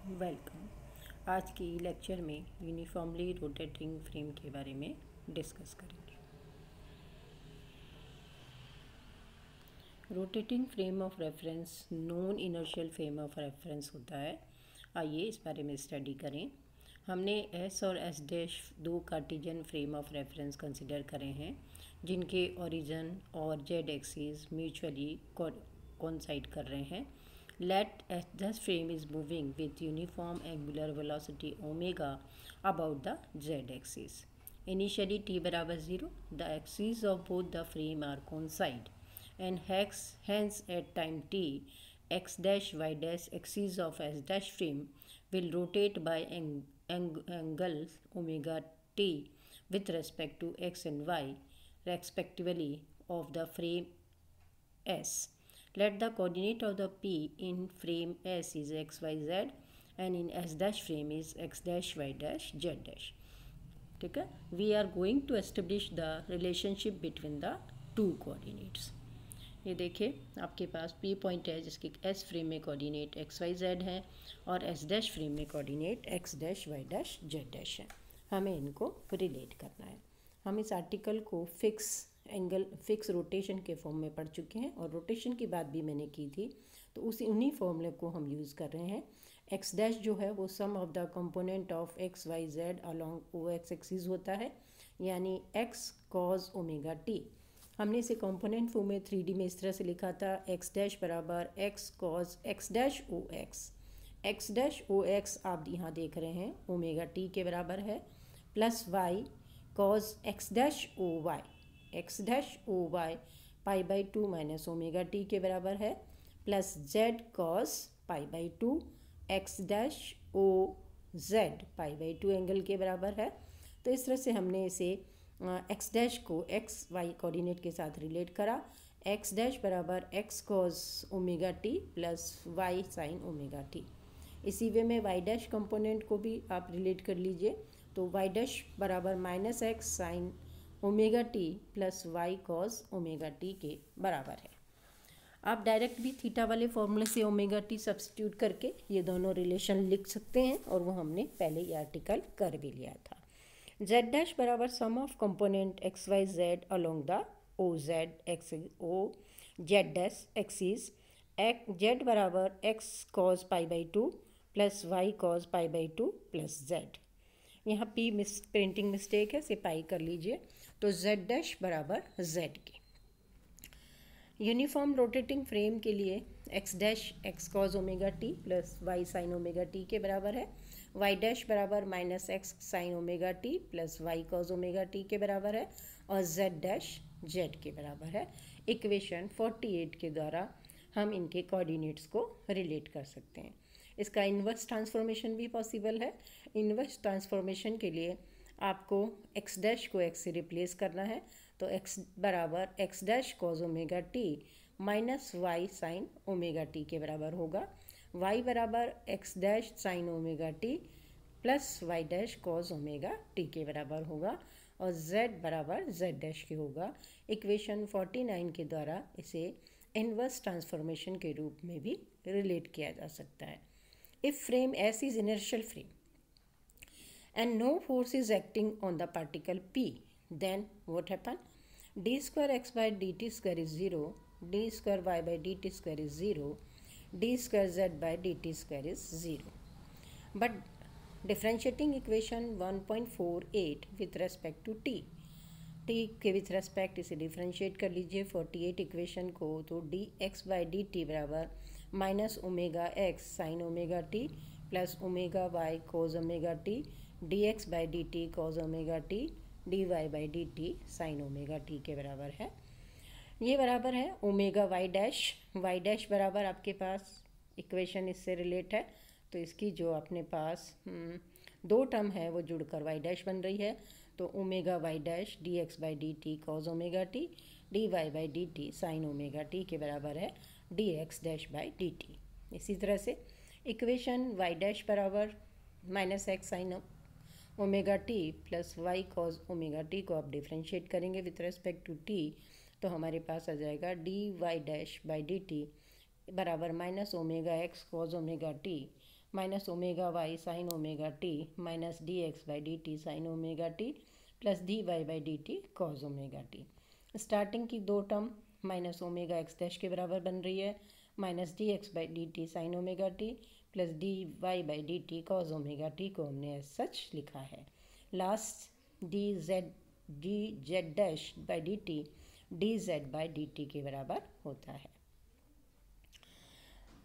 Welcome. आज की lecture में यूनिफॉर्मली रोटेटिंग फ्रेम के बारे में डिस्कस करेंगे। Rotating frame of reference non inertial frame of reference होता है। आइए इस बारे में स्टडी करें। हमने एस और एस डैश दो Cartesian frame of reference consider करे हैं जिनके ओरिजिन और जेड एक्सिस म्यूचुअली कोइंसाइड कर रहे हैं। Let this frame is moving with uniform angular velocity omega about the z-axis. Initially t बराबर 0, the axes of both the frame are coincide and hence at time t, x dash y dash axis of s dash frame will rotate by angles omega t with respect to x and y respectively of the frame S. Let the coordinate of the P in frame S is x, y, z and in S dash frame is x dash, y dash, z dash. ठीक है, we are going to establish the relationship between the two coordinates. ये देखिए आपके पास P point है जिसकी S frame में coordinate x, y, z है और S डैश फ्रेम में coordinate x dash, y dash, z dash है। हमें इनको रिलेट करना है। हम इस आर्टिकल को फिक्स रोटेशन के फॉर्म में पढ़ चुके हैं और रोटेशन की बात भी मैंने की थी, तो उन्हीं फॉर्मूले को हम यूज़ कर रहे हैं। एक्स डैश जो है वो sum of the component of x y z along O x axis होता है, यानी एक्स कॉज ओमेगा टी। हमने इसे कंपोनेंट फॉर्म में 3D में इस तरह से लिखा था, एक्स डैश बराबर x cos x dash o x. X dash o x आप यहाँ देख रहे हैं ओमेगा टी के बराबर है, plus y cos x dash o y, x dash o y pi by 2 minus omega t के बराबर है, plus z cos pi by 2 x dash o z pi by 2 angle के बराबर है। तो इस तरह से हमने इसे एक्स डैश को एक्स वाई कोऑर्डिनेट के साथ रिलेट करा। एक्स डैश बराबर x cos omega t plus y sine omega t. इसी वे में वाई डैश कंपोनेंट को भी आप रिलेट कर लीजिए, तो वाई डैश बराबर minus x sine omega t plus y cos omega t के बराबर है। आप डायरेक्ट भी थीटा वाले फॉर्मूले से ओमेगा टी सब्स्टिट्यूट करके ये दोनों रिलेशन लिख सकते हैं और वो हमने पहले ये आर्टिकल कर भी लिया था। जेड डैश बराबर sum of component x y z along the O z x O z dash axis. Z बराबर x cos pi by 2 plus y cos pi by 2 plus z. यहाँ पी प्रिंटिंग मिस्टेक है, इसे pi कर लीजिए। तो z dash बराबर z के। यूनिफॉर्म रोटेटिंग फ्रेम के लिए x dash x cos omega t plus y sine omega t के बराबर है, y डैश बराबर minus x sine omega t plus y cos omega t के बराबर है और z डैश z के बराबर है। इक्वेशन 48 के द्वारा हम इनके कोऑर्डिनेट्स को रिलेट कर सकते हैं। इसका इन्वर्स ट्रांसफॉर्मेशन भी पॉसिबल है। इन्वर्स ट्रांसफॉर्मेशन के लिए आपको x डैश को x से रिप्लेस करना है, तो x बराबर x dash cos omega t minus y sine omega t के बराबर होगा। y बराबर x dash sine omega t plus y dash cos omega t के बराबर होगा और z बराबर z डैश के होगा। इक्वेशन 49 के द्वारा इसे इन्वर्स ट्रांसफॉर्मेशन के रूप में भी रिलेट किया जा सकता है। If frame S is inertial frame and no force is acting on the particle P, then what happen? D square x by dt square is 0, d square y by dt square is 0, d square z by dt square is 0. But differentiating equation 1.48 with respect to t के with respect इसे differentiate कर लीजिए 48 equation को, तो d x by d t बराबर minus omega x sine omega t plus omega y cos omega t d x by d t cos omega t d y by d t sine omega t के बराबर है। ये बराबर है omega y dash बराबर आपके पास equation इससे relate है, तो इसकी जो अपने पास दो टर्म है वो जुड़कर वाई डैश बन रही है, तो omega y dash d x by d t cos omega t d y by d t sine omega t के बराबर है d x dash by d t. इसी तरह से इक्वेशन वाई डैश बराबर minus x sine omega t plus y cos omega t को आप differentiate करेंगे विथ रेस्पेक्ट टू टी, तो हमारे पास आ जाएगा d y dash by d t बराबर minus omega x cos omega t minus omega y sine omega t minus d x by d t sine omega t plus d y by d t cos omega t. Starting की दो term minus omega x dash के बराबर बन रही है, minus d x by d t sine omega t plus d y by d t cos omega t को हमने as such लिखा है। Last D Z dash by d T D Z by d T के बराबर होता है।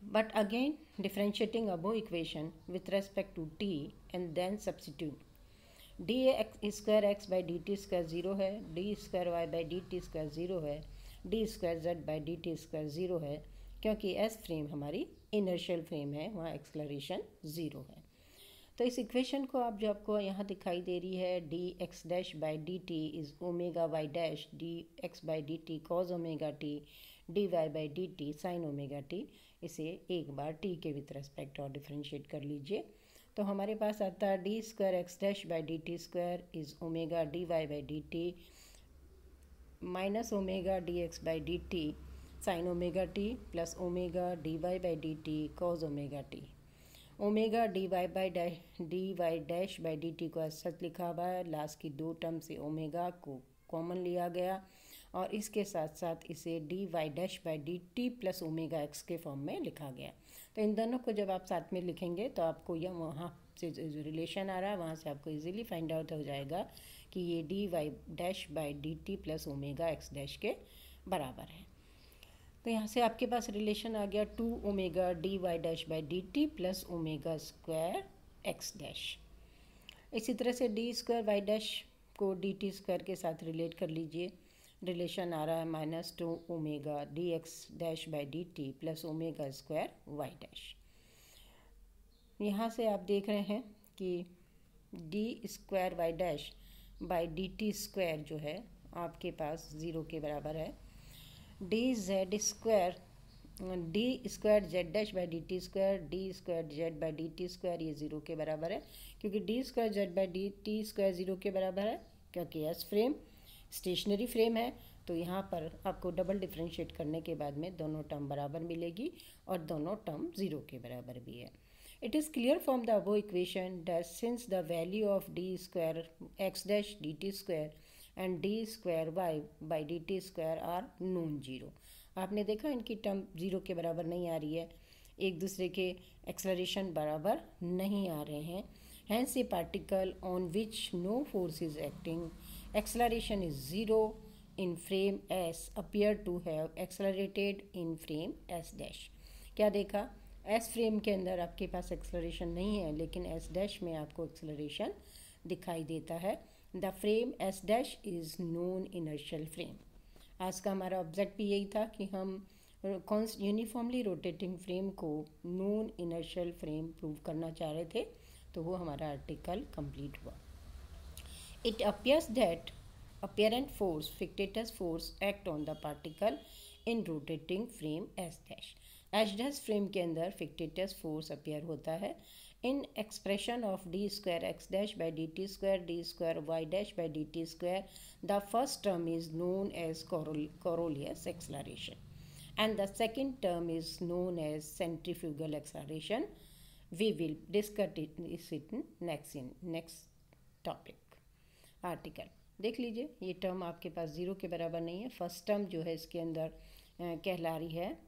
But again, differentiating above equation with respect to t and then substitute d square x by dt square 0 है, d square y by dt square 0 है, d square z by dt square 0 है, क्योंकि s frame हमारी inertial frame है, वहाँ acceleration 0 है। तो इस इक्वेशन को आप जो आपको यहाँ दिखाई दे रही है d x dash by d t is omega y dash d x by d t cos omega t d y by d t sine omega t, इसे एक बार टी के विथ रेस्पेक्ट और डिफ्रेंशिएट कर लीजिए तो हमारे पास आता है d square x dash by d t square is omega d y by d t minus omega d x by d t sine omega t plus omega d y by d t cos omega t. Omega d y dash by d t को ऐसा सच लिखा हुआ है, last की दो term से omega को common लिया गया और इसके साथ साथ इसे d y dash by d t plus omega x के फॉर्म में लिखा गया। तो इन दोनों को जब आप साथ में लिखेंगे तो आपको यह वहाँ से जो रिलेशन आ रहा है वहाँ से आपको इजीली फाइंड आउट हो जाएगा कि ये d y dash by d t plus omega x dash के बराबर है। तो यहाँ से आपके पास रिलेशन आ गया 2 omega d y dash by d t plus omega square x dash. इसी तरह से डी स्क्वायर वाई डैश को डी टी स्क्वायर के साथ रिलेट कर लीजिए, रिलेशन आ रहा है minus 2 omega d x dash by d t plus omega square y dash. यहाँ से आप देख रहे हैं कि d square y dash by d t square जो है आपके पास 0 के बराबर है, d square Z dash by d t square D square Z by d t square ये 0 के बराबर है, क्योंकि D square Z by d t square 0 के बराबर है क्योंकि एस फ्रेम स्टेशनरी फ्रेम है। तो यहाँ पर आपको डबल डिफ्रेंशिएट करने के बाद में दोनों टर्म बराबर मिलेगी और दोनों टर्म 0 के बराबर भी है। It is clear from the above equation that since the value of d square x dash d t square and d square y by d t square are non zero. आपने देखा इनकी term 0 के बराबर नहीं आ रही है, एक दूसरे के एक्सेलरेशन बराबर नहीं आ रहे हैं। Hence a particle on which no force is acting acceleration is 0 in frame S appear to have accelerated in frame S dash. क्या देखा, एस फ्रेम के अंदर आपके पास एक्सेलरेशन नहीं है लेकिन एस डैश में आपको एक्सेलरेशन दिखाई देता है। The frame S dash is non inertial frame. आज का हमारा ऑब्जेक्ट भी यही था कि हम यूनिफॉर्मली रोटेटिंग फ्रेम को नॉन इनर्शियल फ्रेम प्रूव करना चाह रहे थे, तो वो हमारा आर्टिकल कंप्लीट हुआ। It appears that apparent force fictitious force act on the particle in rotating frame S dash। H dash frame के अंदर fictitious force अपीयर होता है in expression of d square x dash by dt square d square y dash by dt square। the first term is known as Coriolis acceleration and the second term is known as centrifugal acceleration। we will discuss it in next topic article। देख लीजिए ये term आपके पास 0 के बराबर नहीं है। First term जो है इसके अंदर कहला रही है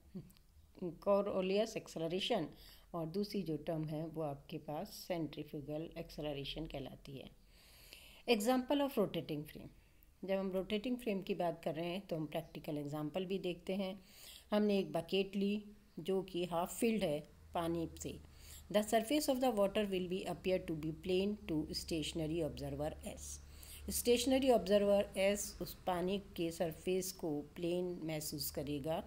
कोरियोलिस एक्सेलरेशन और दूसरी जो टर्म है वो आपके पास सेंट्रीफ्यूगल एक्सेलरेशन कहलाती है। Example of rotating frame. जब हम रोटेटिंग फ्रेम की बात कर रहे हैं तो हम प्रैक्टिकल एग्जांपल भी देखते हैं। हमने एक बकेट ली जो कि हाफ फिल्ड है पानी से। The surface of the water will be appear to be plane to stationary observer S. Stationary observer S उस पानी के सरफेस को प्लेन महसूस करेगा,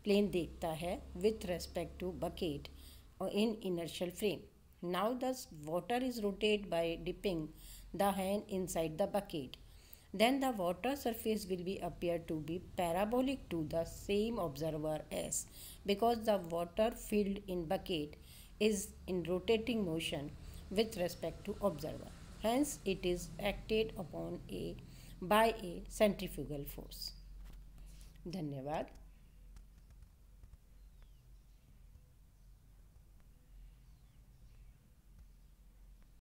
प्लेन देखता है with respect to bucket in inertial frame. Now the water is rotate by dipping the hand inside the bucket. Then the water surface will be appear to be parabolic to the same observer S because the water filled in bucket is in rotating motion with respect to observer, hence it is acted upon by a centrifugal force। धन्यवाद।